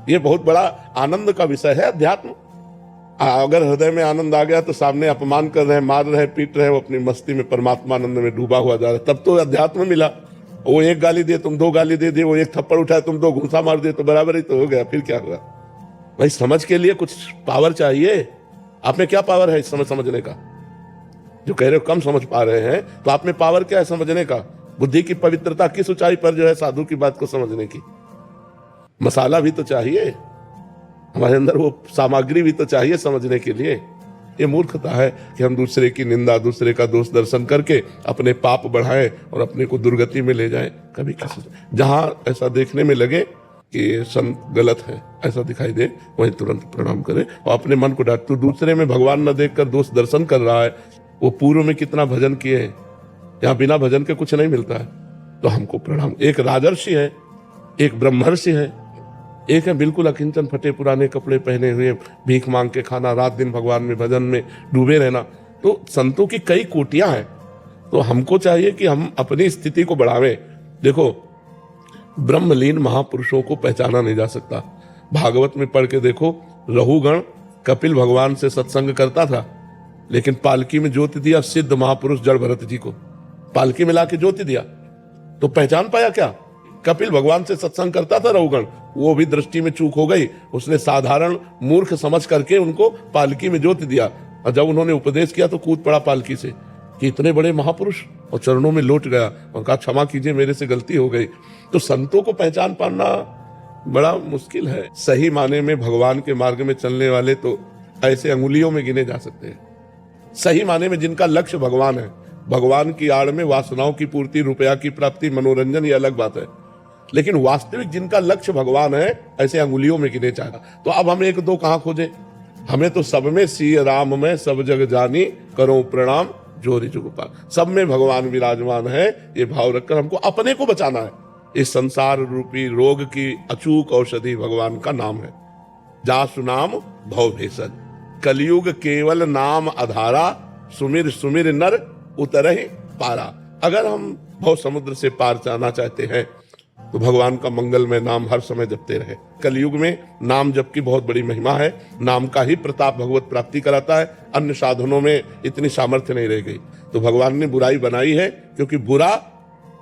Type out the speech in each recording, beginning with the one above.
ये बहुत बड़ा आनंद का विषय है अध्यात्म। अगर हृदय में आनंद आ गया तो सामने अपमान कर रहे हैं, मार रहे हैं, पीट रहे हैं, वो अपनी मस्ती में परमात्मा आनंद में डूबा हुआ जा रहा है, तब तो अध्यात्म मिला। वो एक गाली दे तुम दो गाली दे दिए, वो एक थप्पड़ उठाए तुम दो घूंसा मार दिए, तो बराबर ही तो हो गया। फिर क्या हुआ भाई? समझ के लिए कुछ पावर चाहिए। आप में क्या पावर है इस समय समझने का? जो कह रहे हो कम समझ पा रहे हैं, तो आप में पावर क्या है समझने का? बुद्धि की पवित्रता किस ऊंचाई पर जो है साधु की बात को समझने की? मसाला भी तो चाहिए हमारे अंदर, वो सामग्री भी तो चाहिए समझने के लिए। ये मूर्खता है कि हम दूसरे की निंदा, दूसरे का दोष दर्शन करके अपने पाप बढ़ाएं और अपने को दुर्गति में ले जाएं। कभी किसी जहां ऐसा देखने में लगे कि ये संत गलत है, ऐसा दिखाई दे, वहीं तुरंत प्रणाम करे और अपने मन को डांट। तू दूसरे में भगवान न देखकर दोष दर्शन कर रहा है, वो पूर्व में कितना भजन किए हैं, यहाँ बिना भजन के कुछ नहीं मिलता है, तो हमको प्रणाम। एक राजर्षि है, एक ब्रह्मर्षि है, एक है बिल्कुल अकिंचन, फटे पुराने कपड़े पहने हुए, भीख मांग के खाना, रात दिन भगवान में भजन में डूबे रहना। तो संतों की कई कोटियां हैं, तो हमको चाहिए कि हम अपनी स्थिति को बढ़ावें। देखो, ब्रह्मलीन महापुरुषों को पहचाना नहीं जा सकता। भागवत में पढ़ के देखो, रहुगण कपिल भगवान से सत्संग करता था, लेकिन पालकी में ज्योति दिया सिद्ध महापुरुष जड़ भरत जी को, पालकी में लाके ज्योति दिया, तो पहचान पाया क्या? कपिल भगवान से सत्संग करता था रहुगण, वो भी दृष्टि में चूक हो गई, उसने साधारण मूर्ख समझ करके उनको पालकी में ज्योति दिया, और जब उन्होंने उपदेश किया तो कूद पड़ा पालकी से कि इतने बड़े महापुरुष, और चरणों में लौट गया और कहा क्षमा कीजिए, मेरे से गलती हो गई। तो संतों को पहचान पाना बड़ा मुश्किल है। सही माने में भगवान के मार्ग में चलने वाले तो ऐसे अंगुलियों में गिने जा सकते हैं। सही माने में जिनका लक्ष्य भगवान है, भगवान की आड़ में वासनाओं की पूर्ति, रुपया की प्राप्ति, मनोरंजन, ये अलग बात है, लेकिन वास्तविक जिनका लक्ष्य भगवान है, ऐसे अंगुलियों में गिने जाएगा। तो अब हम एक दो कहां खोजे? हमें तो सब में सिय राम में सब जग जानी, करो प्रणाम जोरी जुगपाल। सब में भगवान विराजमान है, ये भाव रखकर हमको अपने को बचाना है। इस संसार रूपी रोग की अचूक औषधि भगवान का नाम है। जासु नाम भव भेषज, कलयुग केवल नाम आधारा, सुमिर सुमिर नर उतरहि पारा। अगर हम भव समुद्र से पार जाना चाहते हैं तो भगवान का मंगलमय नाम हर समय जपते रहे। कलयुग में नाम जप की बहुत बड़ी महिमा है। नाम का ही प्रताप भगवत प्राप्ति कराता है, अन्य साधनों में इतनी सामर्थ्य नहीं रह गई। तो भगवान ने बुराई बनाई है, क्योंकि बुरा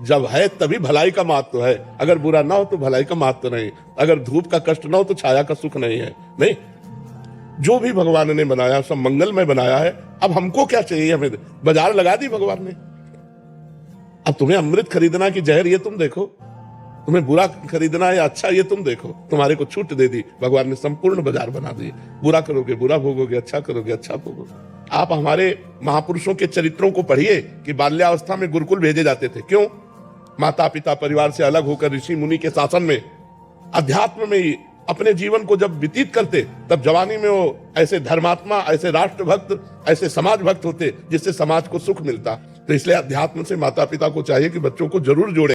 जब है तभी भलाई का महत्व है। अगर बुरा ना हो तो भलाई का महत्व नहीं, अगर धूप का कष्ट ना हो तो छाया का सुख नहीं है। नहीं, जो भी भगवान ने बनाया सब मंगलमय बनाया है। अब हमको क्या चाहिए? हमें बाजार लगा दी भगवान ने। अब तुम्हें अमृत खरीदना कि जहर, ये तुम देखो। तुम्हें बुरा खरीदना है या अच्छा, ये तुम देखो। तुम्हारे को छूट दे दी भगवान ने, संपूर्ण बाजार बना दी। बुरा करोगे बुरा भोगोगे, अच्छा करोगे अच्छा भोगोगे। आप हमारे महापुरुषों के चरित्रों को पढ़िए कि बाल्यावस्था में गुरुकुल भेजे जाते थे। क्यों? माता पिता परिवार से अलग होकर ऋषि मुनि के शासन में, अध्यात्म में ही अपने जीवन को जब व्यतीत करते, तब जवानी में वो ऐसे धर्मात्मा, ऐसे राष्ट्रभक्त, ऐसे समाज भक्त होते जिससे समाज को सुख मिलता। तो इसलिए अध्यात्म से माता पिता को चाहिए कि बच्चों को जरूर जोड़े।